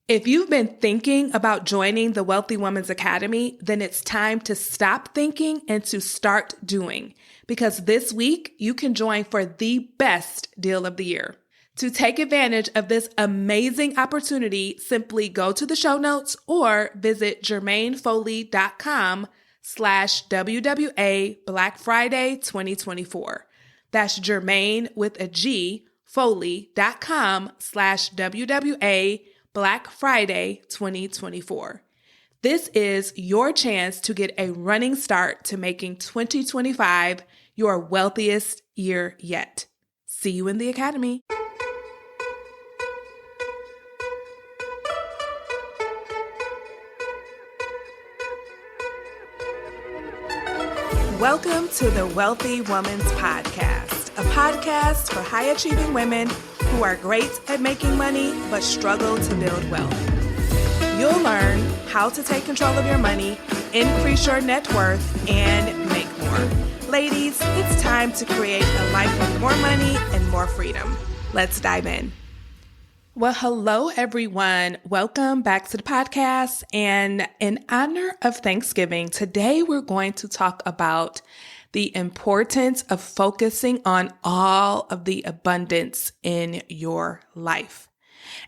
If you've been thinking about joining the Wealthy Woman's Academy, then it's time to stop thinking and to start doing, because this week you can join for the best deal of the year. To take advantage of this amazing opportunity, simply go to the show notes or visit jermainefoley.com/WWA Black Friday 2024. That's Jermaine with a G, Foley.com/WWA Black Friday 2024. This is your chance to get a running start to making 2025 your wealthiest year yet. See you in the Academy. Welcome to the Wealthy Woman's Podcast, a podcast for high-achieving women who are great at making money but struggle to build wealth. You'll learn how to take control of your money, increase your net worth, and make more. Ladies, it's time to create a life with more money and more freedom. Let's dive in. Well, hello, everyone. Welcome back to the podcast. And in honor of Thanksgiving, today we're going to talk about the importance of focusing on all of the abundance in your life.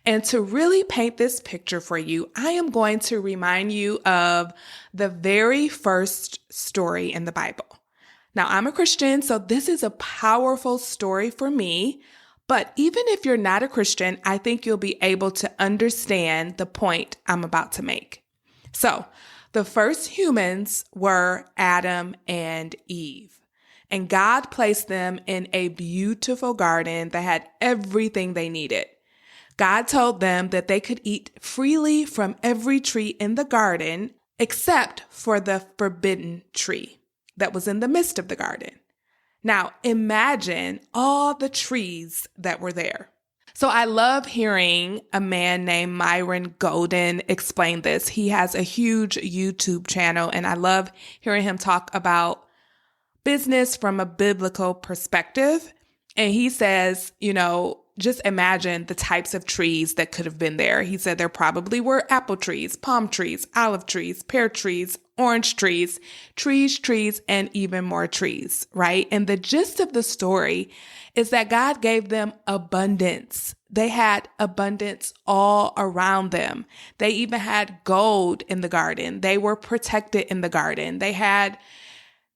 And to really paint this picture for you, I am going to remind you of the very first story in the Bible. Now, I'm a Christian, so this is a powerful story for me. But even if you're not a Christian, I think you'll be able to understand the point I'm about to make. So, the first humans were Adam and Eve, and God placed them in a beautiful garden that had everything they needed. God told them that they could eat freely from every tree in the garden except for the forbidden tree that was in the midst of the garden. Now, imagine all the trees that were there. So I love hearing a man named Myron Golden explain this. He has a huge YouTube channel, and I love hearing him talk about business from a biblical perspective. And he says, just imagine the types of trees that could have been there. He said there probably were apple trees, palm trees, olive trees, pear trees, orange trees, and even more trees, right? And the gist of the story is that God gave them abundance. They had abundance all around them. They even had gold in the garden. They were protected in the garden. They had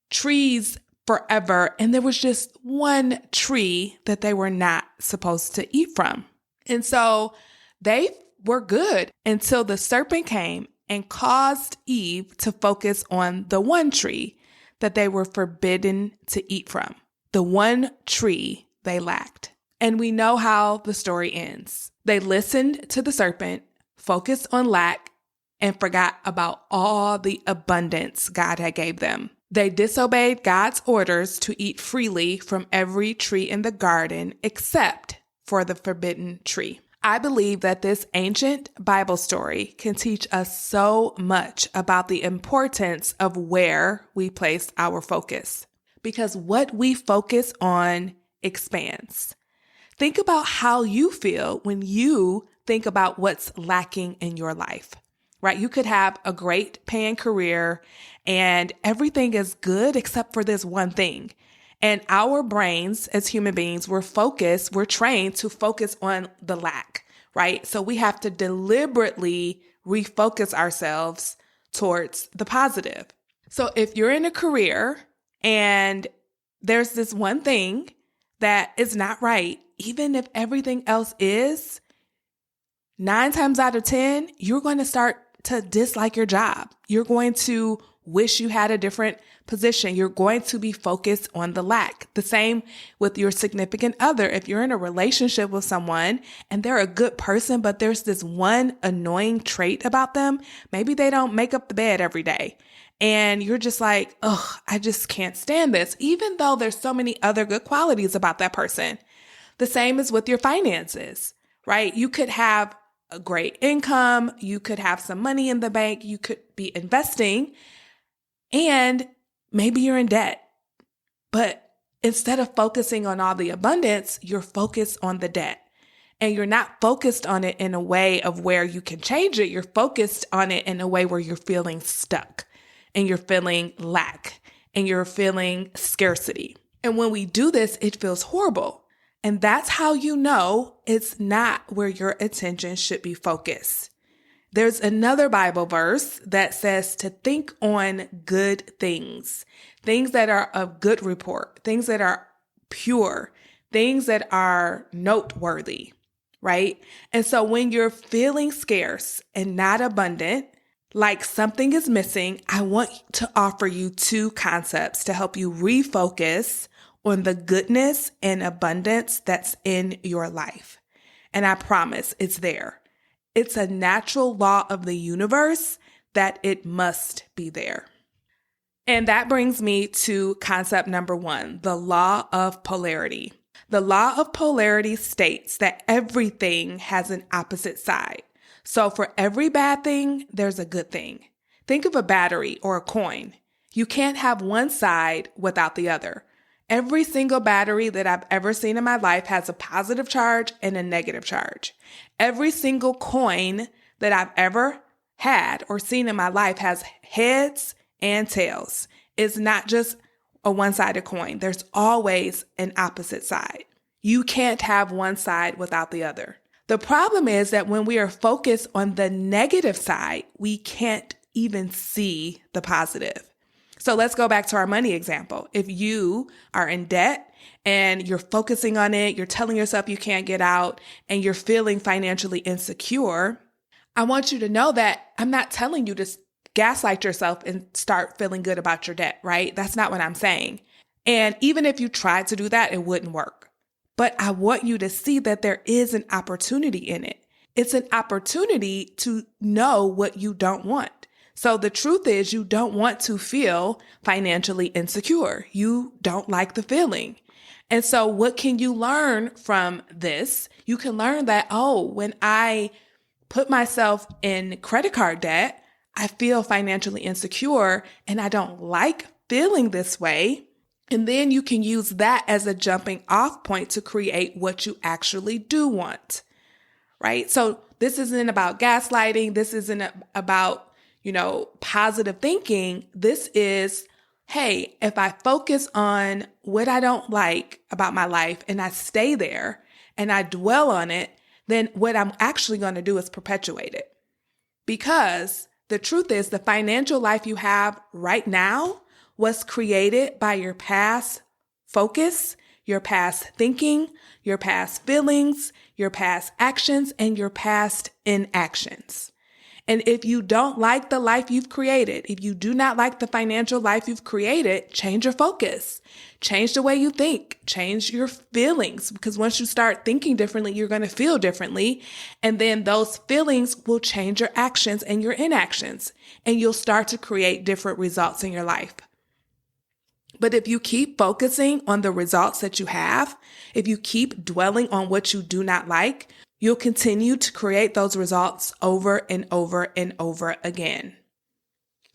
trees forever. And there was just one tree that they were not supposed to eat from. And so they were good until the serpent came and caused Eve to focus on the one tree that they were forbidden to eat from, the one tree they lacked. And we know how the story ends. They listened to the serpent, focused on lack, and forgot about all the abundance God had gave them. They disobeyed God's orders to eat freely from every tree in the garden except for the forbidden tree. I believe that this ancient Bible story can teach us so much about the importance of where we place our focus, because what we focus on expands. Think about how you feel when you think about what's lacking in your life, right? You could have a great paying career and everything is good except for this one thing. And our brains as human beings, we're trained to focus on the lack, right? So we have to deliberately refocus ourselves towards the positive. So if you're in a career and there's this one thing that is not right, even if everything else is, 9 times out of 10, you're going to start to dislike your job. You're going to wish you had a different position. You're going to be focused on the lack. The same with your significant other. If you're in a relationship with someone and they're a good person, but there's this one annoying trait about them, maybe they don't make up the bed every day. And you're just like, I just can't stand this, even though there's so many other good qualities about that person. The same is with your finances, right? You could have a great income. You could have some money in the bank. You could be investing, and maybe you're in debt. But instead of focusing on all the abundance, you're focused on the debt. And you're not focused on it in a way of where you can change it. You're focused on it in a way where you're feeling stuck and you're feeling lack and you're feeling scarcity. And when we do this, it feels horrible. And that's how you know it's not where your attention should be focused. There's another Bible verse that says to think on good things that are of good report, things that are pure, things that are noteworthy, right? And so when you're feeling scarce and not abundant, like something is missing, I want to offer you two concepts to help you refocus on the goodness and abundance that's in your life. And I promise it's there. It's a natural law of the universe that it must be there. And that brings me to concept number 1, the law of polarity. The law of polarity states that everything has an opposite side. So for every bad thing, there's a good thing. Think of a battery or a coin. You can't have one side without the other. Every single battery that I've ever seen in my life has a positive charge and a negative charge. Every single coin that I've ever had or seen in my life has heads and tails. It's not just a one-sided coin. There's always an opposite side. You can't have one side without the other. The problem is that when we are focused on the negative side, we can't even see the positive. So let's go back to our money example. If you are in debt and you're focusing on it, you're telling yourself you can't get out, and you're feeling financially insecure, I want you to know that I'm not telling you to gaslight yourself and start feeling good about your debt, right? That's not what I'm saying. And even if you tried to do that, it wouldn't work. But I want you to see that there is an opportunity in it. It's an opportunity to know what you don't want. So the truth is you don't want to feel financially insecure. You don't like the feeling. And so what can you learn from this? You can learn that, when I put myself in credit card debt, I feel financially insecure and I don't like feeling this way. And then you can use that as a jumping off point to create what you actually do want, right? So this isn't about gaslighting. This isn't about, positive thinking. This is, hey, if I focus on what I don't like about my life and I stay there and I dwell on it, then what I'm actually going to do is perpetuate it. Because the truth is the financial life you have right now was created by your past focus, your past thinking, your past feelings, your past actions, and your past inactions. And if you don't like the life you've created, if you do not like the financial life you've created, change your focus, change the way you think, change your feelings, because once you start thinking differently, you're going to feel differently. And then those feelings will change your actions and your inactions, and you'll start to create different results in your life. But if you keep focusing on the results that you have, if you keep dwelling on what you do not like, you'll continue to create those results over and over and over again.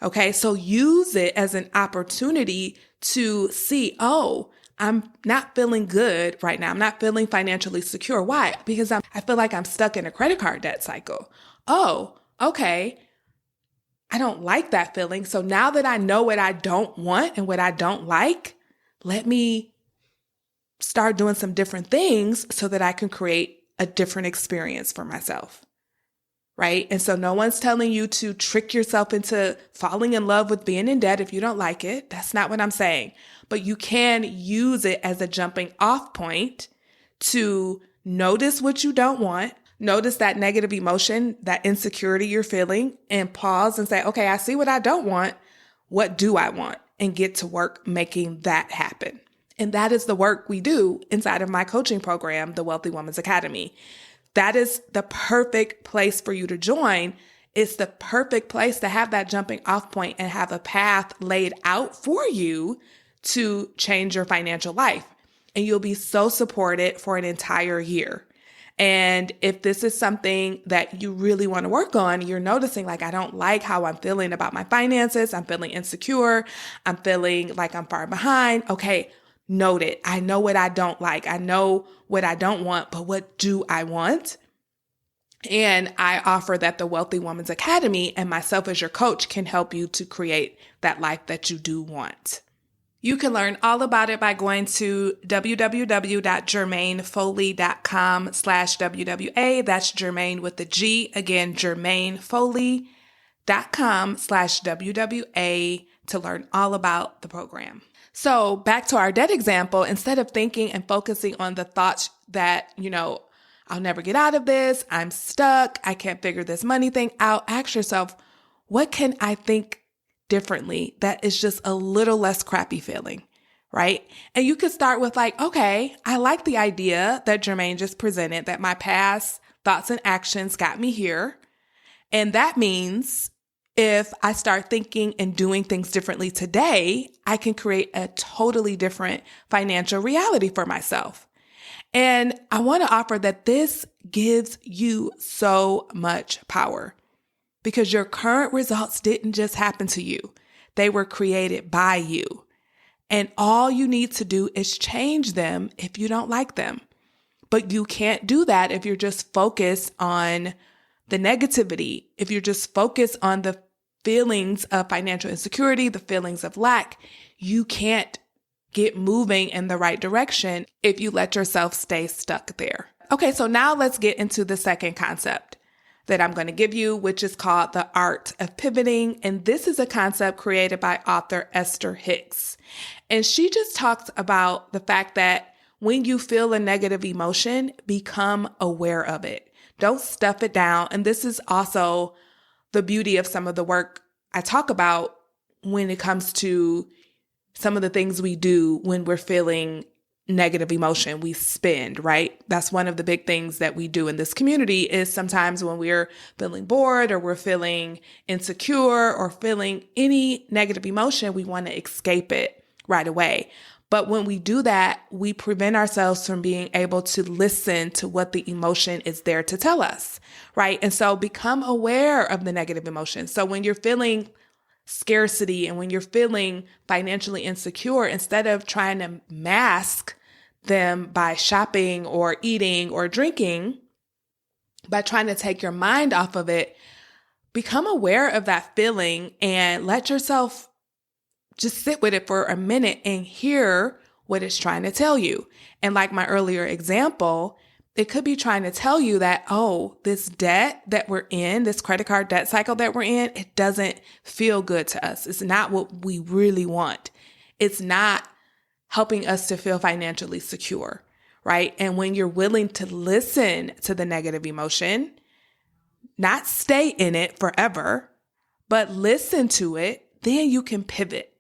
Okay, so use it as an opportunity to see, I'm not feeling good right now. I'm not feeling financially secure. Why? Because I feel like I'm stuck in a credit card debt cycle. Oh, okay. I don't like that feeling. So now that I know what I don't want and what I don't like, let me start doing some different things so that I can create a different experience for myself, right? And so no one's telling you to trick yourself into falling in love with being in debt if you don't like it. That's not what I'm saying. But you can use it as a jumping off point to notice what you don't want, notice that negative emotion, that insecurity you're feeling, and pause and say, okay, I see what I don't want. What do I want? And get to work making that happen. And that is the work we do inside of my coaching program, the Wealthy Woman's Academy. That is the perfect place for you to join. It's the perfect place to have that jumping off point and have a path laid out for you to change your financial life. And you'll be so supported for an entire year. And if this is something that you really want to work on, you're noticing I don't like how I'm feeling about my finances. I'm feeling insecure. I'm feeling like I'm far behind. Okay, noted. I know what I don't like. I know what I don't want, but what do I want? And I offer that the Wealthy Woman's Academy and myself as your coach can help you to create that life that you do want. You can learn all about it by going to www.jermainefoley.com/WWA. That's Jermaine with the G. Again, jermainefoley.com/WWA to learn all about the program. So back to our debt example, instead of thinking and focusing on the thoughts that, I'll never get out of this, I'm stuck, I can't figure this money thing out, ask yourself, what can I think differently that is just a little less crappy feeling, right? And you could start with okay, I like the idea that Jermaine just presented, that my past thoughts and actions got me here. And that means if I start thinking and doing things differently today, I can create a totally different financial reality for myself. And I want to offer that this gives you so much power because your current results didn't just happen to you. They were created by you. And all you need to do is change them if you don't like them. But you can't do that if you're just focused on the negativity, if you're just focused on the feelings of financial insecurity, the feelings of lack. You can't get moving in the right direction if you let yourself stay stuck there. Okay, so now let's get into the second concept that I'm going to give you, which is called the art of pivoting. And this is a concept created by author Esther Hicks. And she just talks about the fact that when you feel a negative emotion, become aware of it. Don't stuff it down. And this is also the beauty of some of the work I talk about when it comes to some of the things we do when we're feeling negative emotion. We spend, right? That's one of the big things that we do in this community is sometimes when we're feeling bored or we're feeling insecure or feeling any negative emotion, we want to escape it right away. But when we do that, we prevent ourselves from being able to listen to what the emotion is there to tell us, right? And so become aware of the negative emotions. So when you're feeling scarcity and when you're feeling financially insecure, instead of trying to mask them by shopping or eating or drinking, by trying to take your mind off of it, become aware of that feeling and let yourself just sit with it for a minute and hear what it's trying to tell you. And like my earlier example, it could be trying to tell you that, this debt that we're in, this credit card debt cycle that we're in, it doesn't feel good to us. It's not what we really want. It's not helping us to feel financially secure, right? And when you're willing to listen to the negative emotion, not stay in it forever, but listen to it, then you can pivot.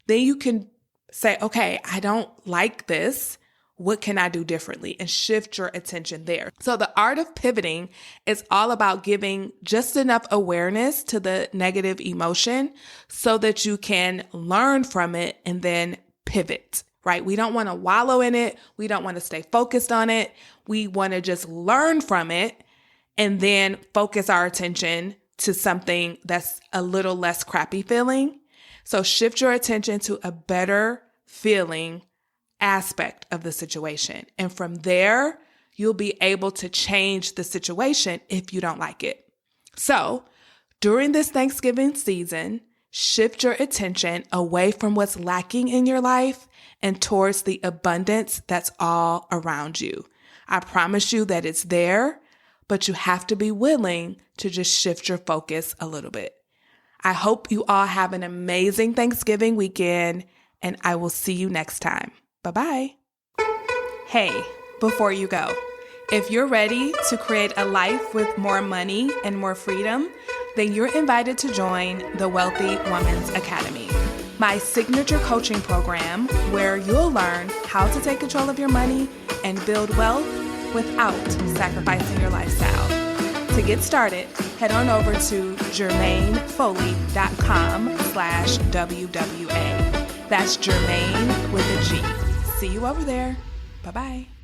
Then you can say, okay, I don't like this. What can I do differently? And shift your attention there. So the art of pivoting is all about giving just enough awareness to the negative emotion so that you can learn from it and then pivot, right? We don't want to wallow in it. We don't want to stay focused on it. We want to just learn from it and then focus our attention to something that's a little less crappy feeling. So shift your attention to a better feeling aspect of the situation. And from there, you'll be able to change the situation if you don't like it. So during this Thanksgiving season, shift your attention away from what's lacking in your life and towards the abundance that's all around you. I promise you that it's there, but you have to be willing to just shift your focus a little bit. I hope you all have an amazing Thanksgiving weekend, and I will see you next time. Bye-bye. Hey, before you go, if you're ready to create a life with more money and more freedom, then you're invited to join the Wealthy Woman's Academy, my signature coaching program where you'll learn how to take control of your money and build wealth without sacrificing your lifestyle. To get started, head on over to jermainefoley.com/WWA. That's Jermaine with a G. See you over there. Bye-bye.